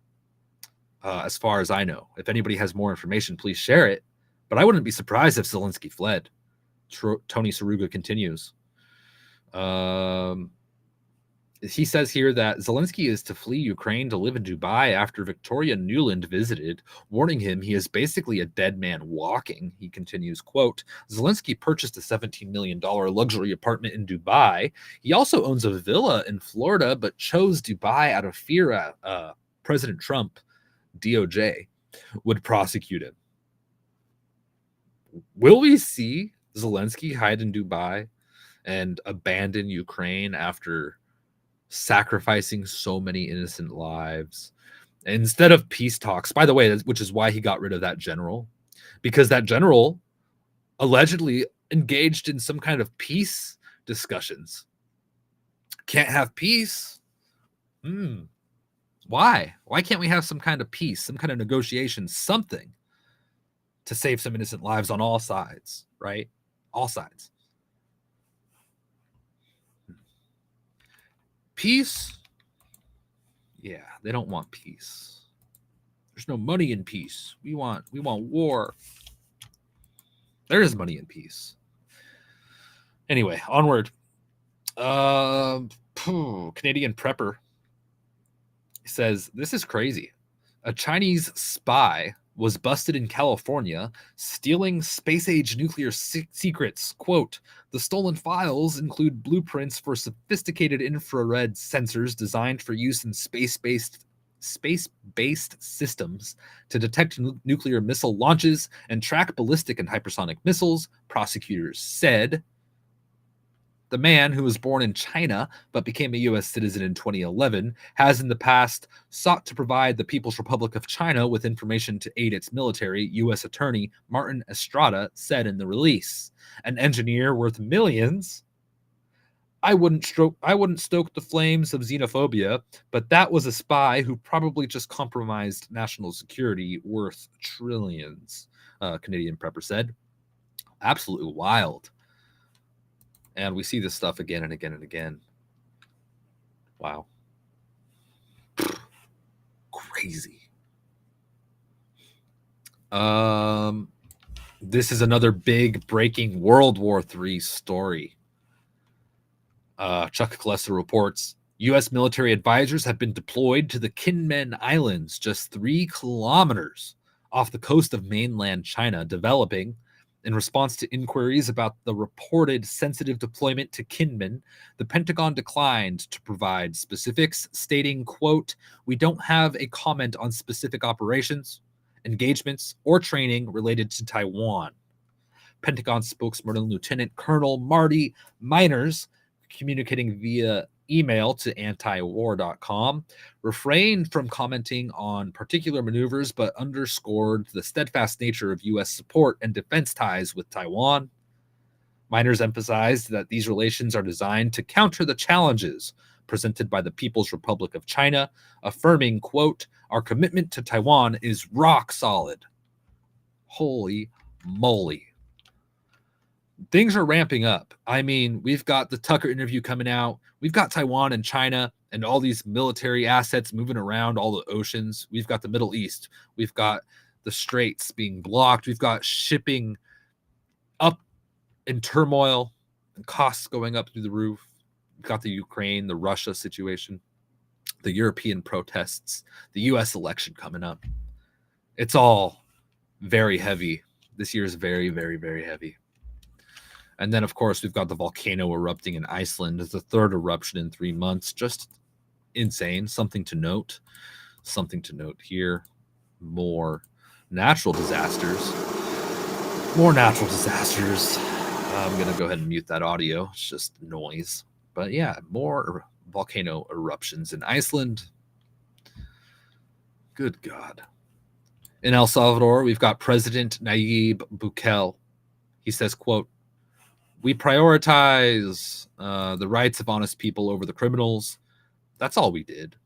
as far as I know. If anybody has more information, please share it. But I wouldn't be surprised if Zelensky fled. Tony Saruga continues. He says here that Zelensky is to flee Ukraine to live in Dubai after Victoria Nuland visited, warning him he is basically a dead man walking. He continues, quote, Zelensky purchased a $17 million luxury apartment in Dubai. He also owns a villa in Florida, but chose Dubai out of fear President Trump, DOJ, would prosecute him. Will we see Zelensky hide in Dubai and abandon Ukraine after sacrificing so many innocent lives instead of peace talks? By the way, which is why he got rid of that general, because that general allegedly engaged in some kind of peace discussions. Can't have peace. Why can't we have some kind of peace, some kind of negotiation, something to save some innocent lives on all sides, right? All sides. Peace? Yeah, they don't want peace. There's no money in peace. We want war. There is money in peace. Anyway, onward. Canadian Prepper says, this is crazy. A Chinese spy was busted in California stealing space-age nuclear secrets. Quote, the stolen files include blueprints for sophisticated infrared sensors designed for use in space-based systems to detect nuclear missile launches and track ballistic and hypersonic missiles, prosecutors said. The man, who was born in China but became a U.S. citizen in 2011, has in the past sought to provide the People's Republic of China with information to aid its military, U.S. Attorney Martin Estrada said in the release. An engineer worth millions. I wouldn't stoke the flames of xenophobia, but that was a spy who probably just compromised national security worth trillions, Canadian Prepper said. Absolutely wild. And we see this stuff again and again and again. Wow. Crazy. This is another big breaking World War III story. Chuck Klesser reports, U.S. military advisors have been deployed to the Kinmen Islands, just 3 kilometers off the coast of mainland China, developing. In response to inquiries about the reported sensitive deployment to Kinmen, the Pentagon declined to provide specifics, stating, quote, we don't have a comment on specific operations, engagements, or training related to Taiwan. Pentagon spokesman Lieutenant Colonel Marty Miners, communicating via email to antiwar.com, refrained from commenting on particular maneuvers, but underscored the steadfast nature of U.S. support and defense ties with Taiwan. Miners emphasized that these relations are designed to counter the challenges presented by the People's Republic of China, affirming, quote, our commitment to Taiwan is rock solid. Holy moly. Things are ramping up. I mean, we've got the Tucker interview coming out. We've got Taiwan and China and all these military assets moving around all the oceans. We've got the Middle East. We've got the straits being blocked. We've got shipping up in turmoil and costs going up through the roof. We've got the Ukraine, the Russia situation, the European protests, the U.S. election coming up. It's all very heavy. This year is very, very, very heavy. And then, of course, we've got the volcano erupting in Iceland. It's the 3rd eruption in 3 months. Just insane. Something to note. Something to note here. More natural disasters. More natural disasters. I'm going to go ahead and mute that audio. It's just noise. But yeah, more volcano eruptions in Iceland. Good God. In El Salvador, we've got President Nayib Bukele. He says, quote, "We prioritize the rights of honest people over the criminals. That's all we did."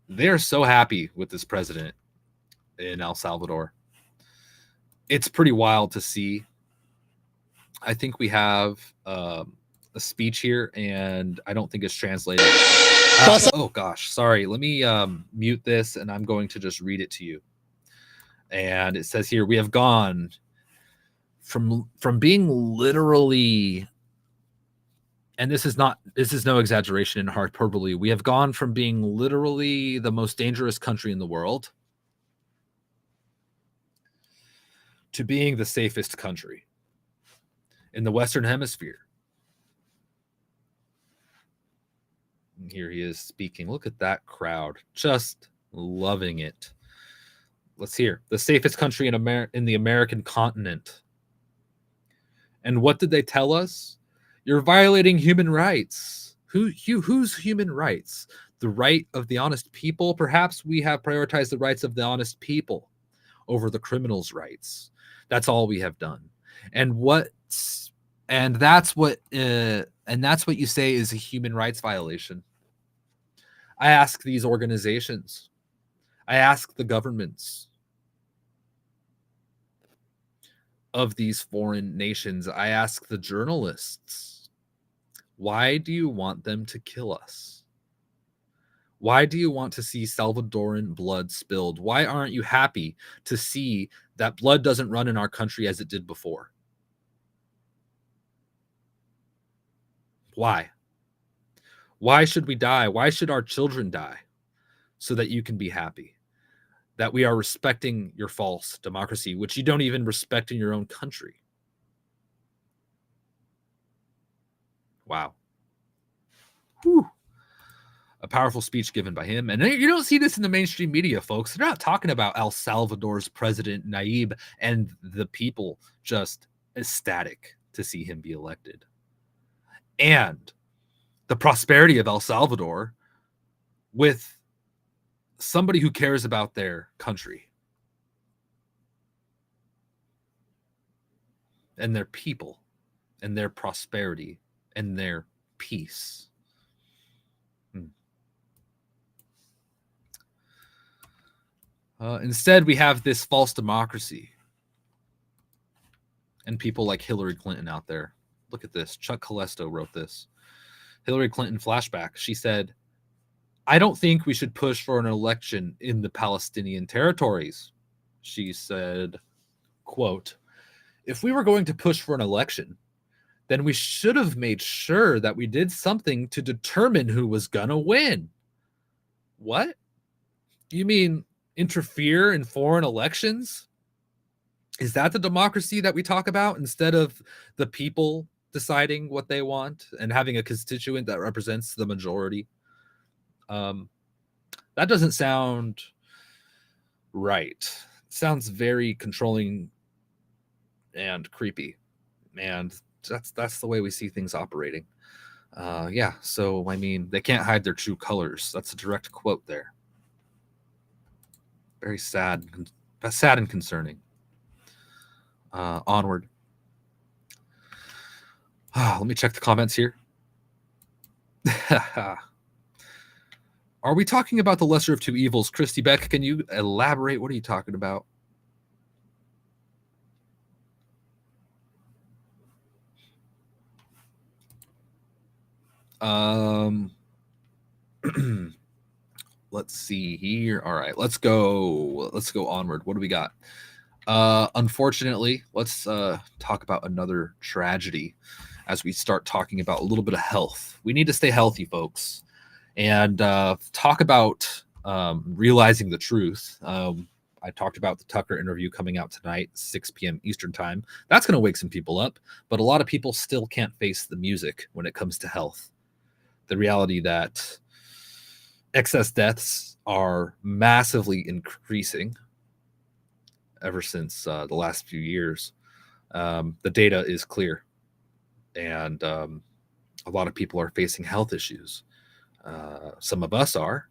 They're so happy with this president in El Salvador. It's pretty wild to see. I think we have a speech here, and I don't think it's translated. Oh gosh, sorry. Let me mute this, and I'm going to just read it to you. And it says here, we have gone from being literally, and this is no exaggeration and hyperbole, we have gone from being literally the most dangerous country in the world to being the safest country in the Western Hemisphere. And here he is speaking. Look at that crowd, just loving it. Let's hear. The safest country in the American continent. And what did they tell us? You're violating human rights. Whose human rights? The right of the honest people? Perhaps we have prioritized the rights of the honest people over the criminals' rights. That's all we have done. And that's what you say is a human rights violation. I ask these organizations, I ask the governments of these foreign nations, I ask the journalists, why do you want them to kill us? Why do you want to see Salvadoran blood spilled? Why aren't you happy to see that blood doesn't run in our country as it did before? Why? Why should we die? Why should our children die? So that you can be happy. That we are respecting your false democracy, which you don't even respect in your own country. Wow. Whew. A powerful speech given by him. And you don't see this in the mainstream media, folks. They're not talking about El Salvador's president, Nayib, and the people just ecstatic to see him be elected. And the prosperity of El Salvador with somebody who cares about their country and their people and their prosperity and their peace. Instead, we have this false democracy and people like Hillary Clinton out there. Look at this. Chuck Colesto wrote this. Hillary Clinton flashback. She said, "I don't think we should push for an election in the Palestinian territories." She said, quote, "If we were going to push for an election, then we should have made sure that we did something to determine who was gonna win." What? You mean interfere in foreign elections? Is that the democracy that we talk about instead of the people deciding what they want and having a constituent that represents the majority? That doesn't sound right. It sounds very controlling and creepy, and that's the way we see things operating. Yeah, so I mean, they can't hide their true colors. That's a direct quote there. Very sad and concerning. Onward. Let me check the comments here. Are we talking about the lesser of two evils? Christy Beck, can you elaborate? What are you talking about? Let's see here. All right, let's go onward. What do we got? Unfortunately, let's talk about another tragedy as we start talking about a little bit of health. We need to stay healthy, folks, and talk about realizing the truth. I talked about the Tucker interview coming out tonight, 6 p.m. Eastern time. That's going to wake some people up, but a lot of people still can't face the music when it comes to health. The reality that excess deaths are massively increasing ever since the last few years. The data is clear. And A lot of people are facing health issues. Some of us are,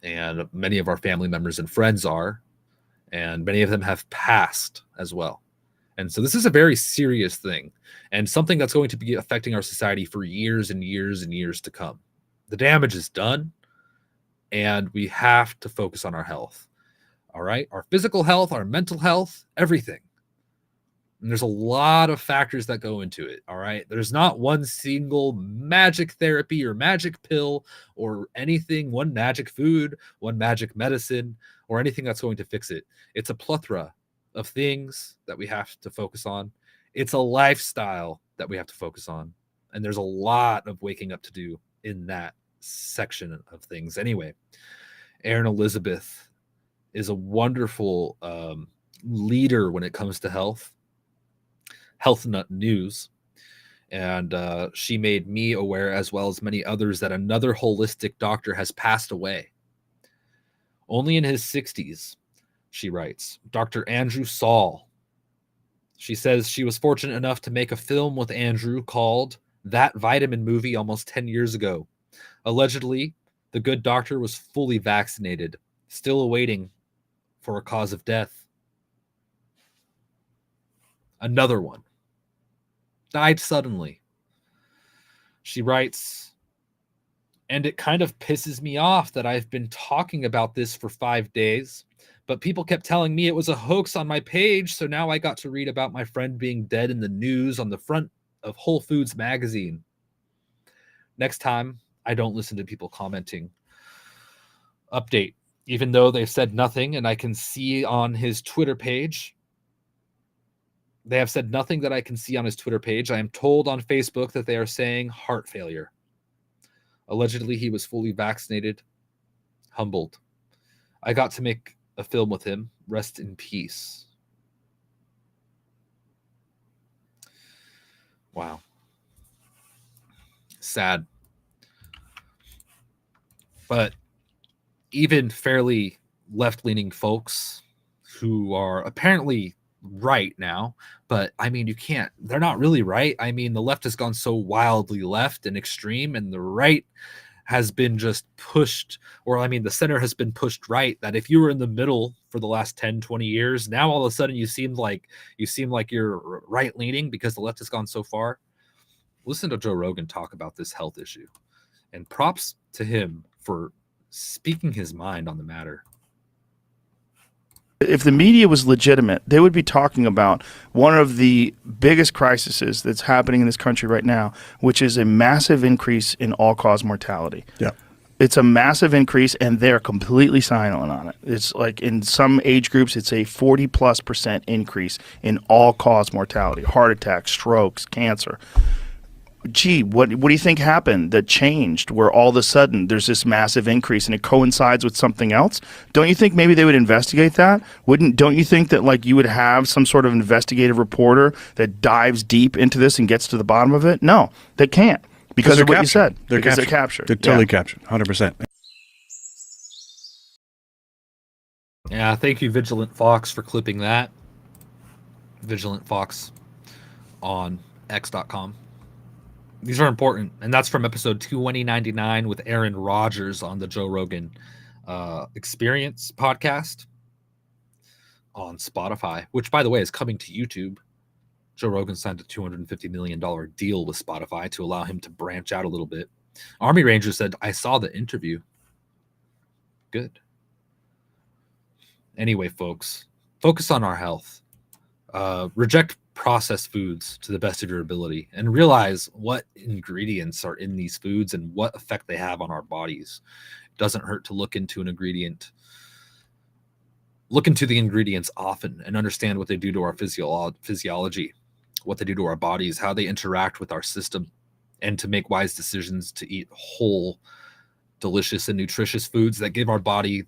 and many of our family members and friends are, and many of them have passed as well. And so this is a very serious thing, and something that's going to be affecting our society for years and years and years to come. The damage is done, and we have to focus on our health. All right? Our physical health, our mental health, everything. And there's a lot of factors that go into it. All right? There's not one single magic therapy or magic pill or anything, one magic food, one magic medicine, or anything that's going to fix it. It's a plethora of things that we have to focus on. It's a lifestyle that we have to focus on. And there's a lot of waking up to do in that section of things. Anyway, Erin Elizabeth is a wonderful leader when it comes to Health Nut News. And she made me aware, as well as many others, that another holistic doctor has passed away. Only in his 60s, she writes, Dr. Andrew Saul. She says she was fortunate enough to make a film with Andrew called That Vitamin Movie almost 10 years ago. Allegedly, the good doctor was fully vaccinated, still awaiting for a cause of death. Another one died suddenly. She writes, and it kind of pisses me off that I've been talking about this for 5 days, but people kept telling me it was a hoax on my page, so now I got to read about my friend being dead in the news on the front of Whole Foods magazine. Next time, I don't listen to people commenting. Update. Even though they've said nothing, and I can see on his Twitter page, they have said nothing that I can see on his Twitter page. I am told on Facebook that they are saying heart failure. Allegedly, he was fully vaccinated. Humbled. I got to make a film with him. Rest in peace. Wow. Sad. But even fairly left-leaning folks who are apparently right now, but I mean, they're not really right. I mean, the left has gone so wildly left and extreme, and the right has been just pushed, or I mean, the center has been pushed right, that if you were in the middle for the last 10, 20 years, now all of a sudden you seem like you're right-leaning because the left has gone so far. Listen to Joe Rogan talk about this health issue, and props to him for speaking his mind on the matter. If the media was legitimate, they would be talking about one of the biggest crises that's happening in this country right now, which is a massive increase in all-cause mortality. Yeah. It's a massive increase, and they're completely silent on it. It's like in some age groups, it's a 40+% increase in all-cause mortality, heart attacks, strokes, cancer. Gee, what do you think happened that changed where all of a sudden there's this massive increase and it coincides with something else? Don't you think maybe they would investigate that? Don't you think that like you would have some sort of investigative reporter that dives deep into this and gets to the bottom of it? No, they can't because of what you said. They're captured. They're totally captured, 100%. Yeah, thank you, Vigilant Fox, for clipping that. Vigilant Fox on x.com. These are important, and that's from episode 2099 with Aaron Rodgers on the Joe Rogan Experience podcast on Spotify, which, by the way, is coming to YouTube. Joe Rogan signed a $250 million deal with Spotify to allow him to branch out a little bit. Army Ranger said, I saw the interview. Good. Anyway, folks, focus on our health. Reject processed foods to the best of your ability and realize what ingredients are in these foods and what effect they have on our bodies. It doesn't hurt to look into an ingredient. Look into the ingredients often and understand what they do to our physiology, what they do to our bodies, how they interact with our system, and to make wise decisions to eat whole, delicious, and nutritious foods that give our body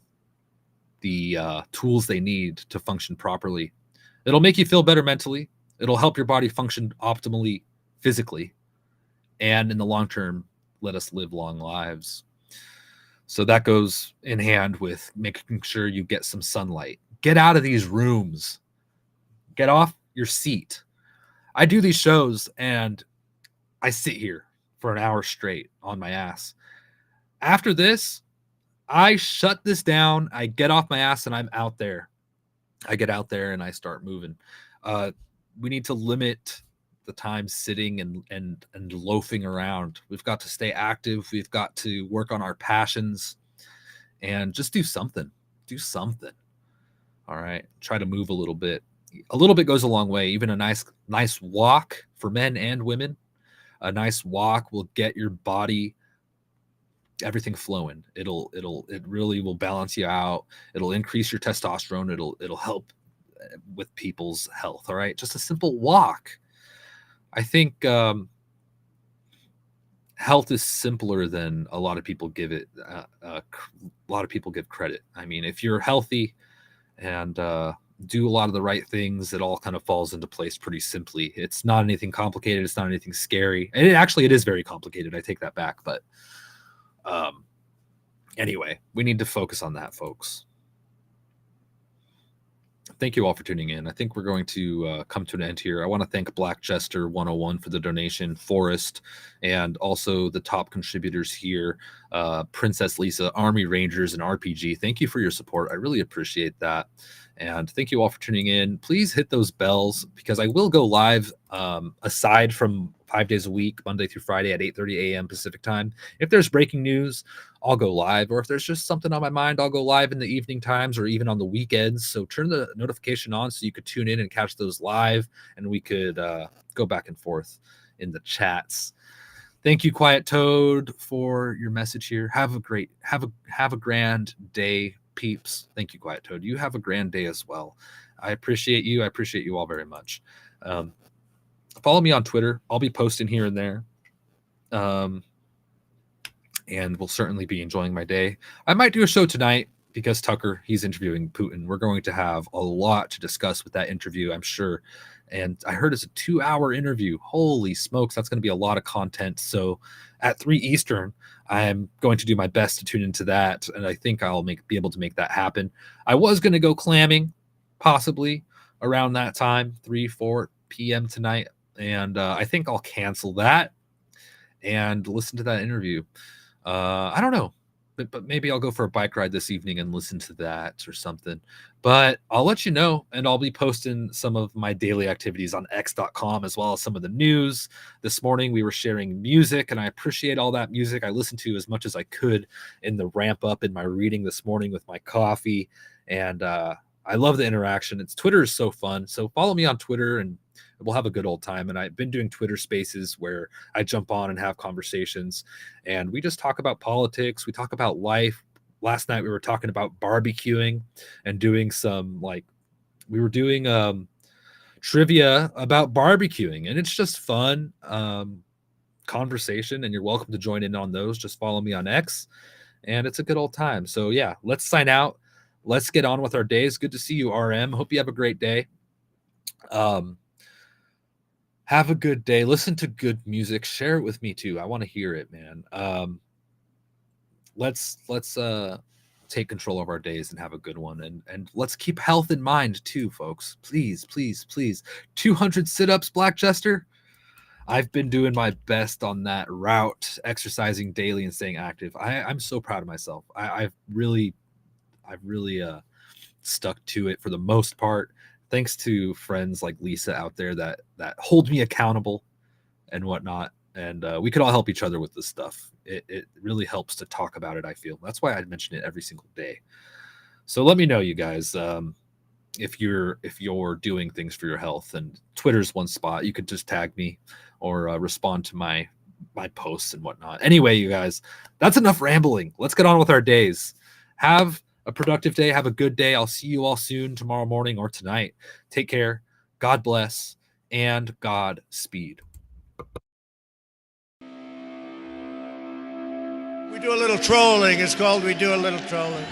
the tools they need to function properly. It'll make you feel better mentally. It'll help your body function optimally physically. And in the long term, let us live long lives. So that goes in hand with making sure you get some sunlight. Get out of these rooms. Get off your seat. I do these shows and I sit here for an hour straight on my ass. After this, I shut this down. I get off my ass and I'm out there. I get out there and I start moving. We need to limit the time sitting and loafing around. We've got to stay active. We've got to work on our passions and just do something. Do something. All right. Try to move a little bit. A little bit goes a long way. Even a nice walk for men and women. A nice walk will get your body, everything flowing. It really will balance you out. It'll increase your testosterone. It'll help with people's health. All right. Just a simple walk. I think health is simpler than a lot of people give it. A lot of people give credit. I mean, if you're healthy and do a lot of the right things, it all kind of falls into place pretty simply. It's not anything complicated. It's not anything scary. And it is very complicated. I take that back. But anyway, we need to focus on that, folks. Thank you all for tuning in. I think we're going to come to an end here. I want to thank Black Jester 101 for the donation, Forrest, and also the top contributors here, Princess Lisa, Army Rangers, and RPG. Thank you for your support. I really appreciate that. And thank you all for tuning in. Please hit those bells because I will go live aside from 5 days a week, Monday through Friday at 8:30 a.m. Pacific time. If there's breaking news, I'll go live. Or if there's just something on my mind, I'll go live in the evening times or even on the weekends. So turn the notification on so you could tune in and catch those live, and we could go back and forth in the chats. Thank you, Quiet Toad, for your message here. Have a grand day, peeps. Thank you, Quiet Toad. You have a grand day as well. I appreciate you. I appreciate you all very much. Follow me on Twitter. I'll be posting here and there. And will certainly be enjoying my day. I might do a show tonight because Tucker, he's interviewing Putin. We're going to have a lot to discuss with that interview, I'm sure. And I heard it's a 2-hour interview. Holy smokes, that's going to be a lot of content. So at 3 Eastern, I'm going to do my best to tune into that. And I think I'll be able to make that happen. I was going to go clamming possibly around that time, 3-4 p.m. tonight. And I think I'll cancel that and listen to that interview. I don't know, but maybe I'll go for a bike ride this evening and listen to that or something. But I'll let you know, and I'll be posting some of my daily activities on x.com as well as some of the news. This morning we were sharing music, and I appreciate all that music. I listened to as much as I could in the ramp up in my reading this morning with my coffee, and I love the interaction. Twitter is so fun. So follow me on Twitter and we'll have a good old time. And I've been doing Twitter spaces where I jump on and have conversations and we just talk about politics. We talk about life. Last night we were talking about barbecuing and doing we were doing trivia about barbecuing, and it's just fun conversation, and you're welcome to join in on those. Just follow me on X and it's a good old time. So yeah, let's sign out. Let's get on with our days. Good to see you, RM. Hope you have a great day. Have a good day. Listen to good music. Share it with me too. I want to hear it, man. Let's take control of our days and have a good one. And let's keep health in mind too, folks. Please, please, please. 200 sit-ups, Black Jester. I've been doing my best on that route, exercising daily and staying active. I'm so proud of myself. I've really stuck to it for the most part. Thanks to friends like Lisa out there that hold me accountable and whatnot. And we could all help each other with this stuff. It really helps to talk about it, I feel. That's why I mention it every single day. So let me know, you guys, if you're doing things for your health. And Twitter's one spot. You could just tag me or respond to my posts and whatnot. Anyway, you guys, that's enough rambling. Let's get on with our days. Have a productive day. Have a good day. I'll see you all soon, tomorrow morning or tonight. Take care. God bless and Godspeed. We do a little trolling. It's called We Do a Little Trolling.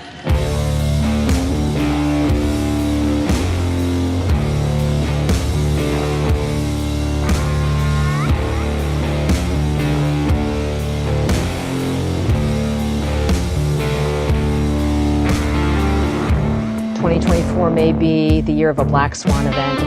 2024 may be the year of a black swan event.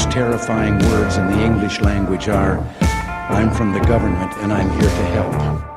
most terrifying words in the English language are, "I'm from the government and I'm here to help."